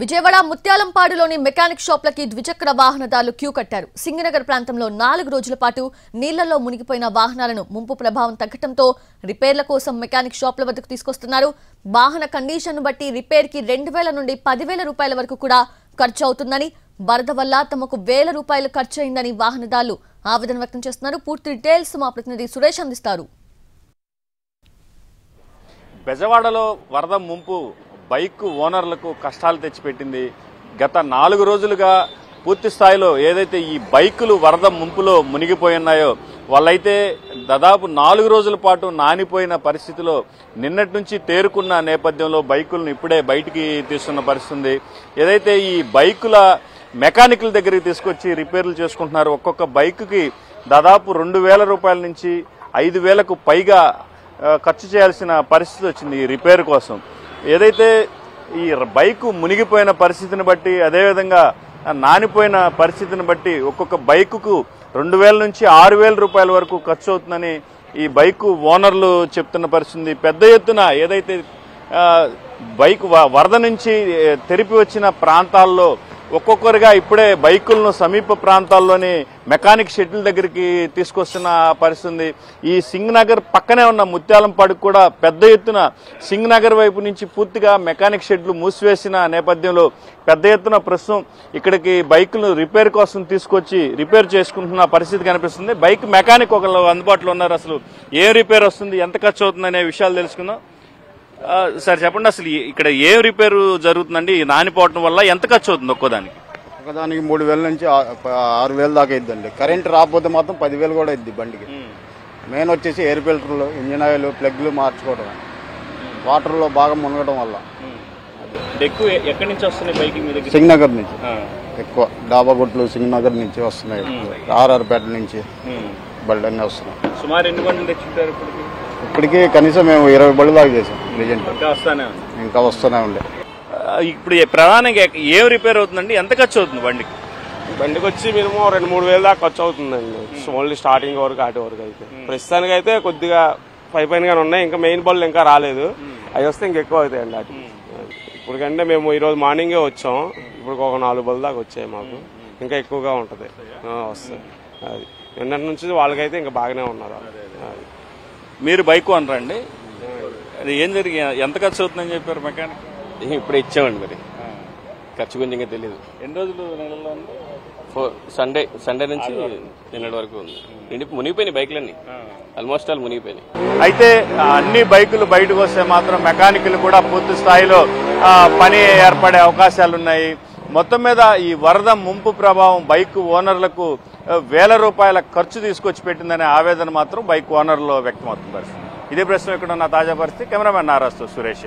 Vijayawada ముత్యాలంపాడులోని mechanic షాప్లకి ద్విచక్ర వాహనదారులు queue కట్టారు. సింగనగర్ ప్రాంతంలో 4 రోజుల పాటు నీళ్లలో మునిగిపోయిన వాహనాలను ముంపు ప్రభావం తగ్గడంతో రిపేర్ల కోసం మెకానిక్ షాప్ల వద్దకు తీసుకొస్తున్నారు. వాహన కండిషన్ బట్టి రిపేర్ కి 2000 నుండి 10,000 రూపాయల వరకు కూడా ఖర్చు అవుతుందని, వరద వల్ల తమకు 1000 రూపాయలు ఖర్చు అయిందని వాహనదారులు ఆవేదన వ్యక్తం చేస్తున్నారు. పూర్తి డీటెయిల్స్ మా ప్రతినిధి సురేష్ అందిస్తారు. బెజవాడలో వరద ముంపు బైక్ ఓనర్లకు కష్టాలు తెచ్చిపెట్టింది. గత 4 రోజులుగా పూర్తి స్థాయిలో ఏదైతే ఈ బైకులు వరద ముంపులో మునిగిపోయినాయో వాళ్ళైతే దాదాపు 4 రోజుల పాటు నానిపోయిన పరిస్థితిలో నిన్నటి నుంచి తేరుకున్న నేపథ్యంలో బైకులను ఇప్పుడే బయటికి తీస్తున్న పరిస్థితి. ఏదైతే ఈ బైకుల మెకానికల్ దగ్గరికి తీసుకొచ్చి రిపేర్లు చేసుకుంటున్నారు. ఒక్కొక్క బైక్కి దాదాపు 2,000 రూపాయల నుంచి 5,000కు పైగా ఖర్చు చేయాల్సిన పరిస్థితి వచ్చింది ఈ రిపేర్ కోసం. ఏదైతే ఈ బైకు మునిగిపోయిన పరిస్థితిని బట్టి, అదేవిధంగా నానిపోయిన పరిస్థితిని బట్టి ఒక్కొక్క బైకుకు 2,000 నుంచి 6,000 రూపాయల వరకు ఖర్చు అవుతుందని ఈ బైకు ఓనర్లు చెప్తున్న పరిస్థితి. పెద్ద ఎత్తున ఏదైతే బైక్ వరద నుంచి తెరిపి వచ్చిన ప్రాంతాల్లో ఒక్కొక్కరుగా ఇప్పుడే బైకులను సమీప ప్రాంతాల్లోని మెకానిక్ షెడ్ల దగ్గరికి తీసుకొస్తున్న పరిస్థితి. ఈ సింగ్ నగర్ పక్కనే ఉన్న ముత్యాలంపాడుకు కూడా పెద్ద ఎత్తున సింగ్ నగర్ వైపు నుంచి పూర్తిగా మెకానిక్ షెడ్లు మూసివేసిన నేపథ్యంలో పెద్ద ఎత్తున ప్రస్తుతం ఇక్కడికి బైకులను రిపేర్ కోసం తీసుకొచ్చి రిపేర్ చేసుకుంటున్న పరిస్థితి కనిపిస్తుంది. బైక్ మెకానిక్ ఒకళ్ళు అందుబాటులో ఉన్నారు. అసలు ఏం రిపేర్ వస్తుంది, ఎంత ఖర్చు అవుతుంది అనే విషయాలు తెలుసుకుందాం. సార్ చెప్పండి, అసలు ఇక్కడ ఏం రిపేరు జరుగుతుందండి? నానిపోవటం వల్ల ఎంత ఖర్చు అవుతుంది ఒక్కోదానికి? ఒకదానికి 3,000 నుంచి 6,000 దాకా అయిద్దండి. కరెంట్ రాకపోతే మాత్రం 10,000 కూడా అయింది బండికి. మెయిన్ వచ్చేసి ఎయిర్ ఫిల్టర్లు, ఇంజిన్ ఆయిల్, ప్లగ్లు మార్చుకోవడం, వాటర్లో బాగా మునగడం వల్ల. ఎక్కువ ఎక్కడి నుంచి వస్తున్నాయి బైక్ మీ దగ్గర? సింగ్ నగర్ నుంచి ఎక్కువ, డాబాగుట్లు సింగ్ నగర్ నుంచి వస్తున్నాయి. ఆర్ఆర్పేట నుంచి బళ్ళన్నీ వస్తున్నాయి. సుమారు ఎన్ని బండ్లు తెచ్చుంటారు ఇప్పటికీ? కనీసం మేము 20 బళ్ళు దాకా చేసాం. ప్రెజెంట్ ఇంకా వస్తూనే ఉండే. ఇప్పుడు ప్రధానంగా ఏం రిపేర్ అవుతుందండి, ఎంత ఖర్చు అవుతుంది బండికి? బండికి వచ్చి మినిమం 2-3 వేలు దాకా ఖర్చు అవుతుందండి. ఓన్లీ స్టార్టింగ్ వరకు ఆటి వరకు అయితే. ప్రస్తుతానికి అయితే కొద్దిగా పైగానే ఉన్నాయి, ఇంకా మెయిన్ బళ్ళు ఇంకా రాలేదు. అవి వస్తే ఇంకెక్కువ అవుతాయండి అటు. ఇప్పటికంటే మేము ఈరోజు మార్నింగే వచ్చాం, ఇప్పుడు ఒక 4 బళ్ళు దాకా వచ్చాయి మాకు. ఇంకా ఎక్కువగా ఉంటుంది వస్తాయి. అది నిన్నటి నుంచి వాళ్ళకైతే ఇంకా బాగానే ఉన్నారు. మీరు బైక్ అనరండి, అది ఏం జరిగి ఎంత ఖర్చు అవుతుందని చెప్పారు మెకానిక్? ఇప్పుడు ఇచ్చామండి, మరి ఖర్చు గురించి ఇంకా తెలియదు. ఎన్ని రోజులు నెలలో ఉంది? సండే నుంచి నిన్నటి వరకు ఉంది. మునిగిపోయినాయి బైకులన్నీ, ఆల్మోస్ట్ ఆల్ మునిగిపోయినాయి. అయితే అన్ని బైకులు బయటకు వస్తే మాత్రం మెకానికల్ కూడా పూర్తి స్థాయిలో పని ఏర్పడే అవకాశాలున్నాయి. మొత్తం మీద ఈ వరద ముంపు ప్రభావం బైక్ ఓనర్లకు 1000 రూపాయల ఖర్చు తీసుకొచ్చి పెట్టిందనే ఆవేదన మాత్రం బైక్ ఓనర్లో వ్యక్తమవుతుంది. ఇదే ప్రశ్న ఇక్కడ ఉన్న తాజా పరిస్థితి. కెమెరామెన్ నారాజ్తో సురేష్.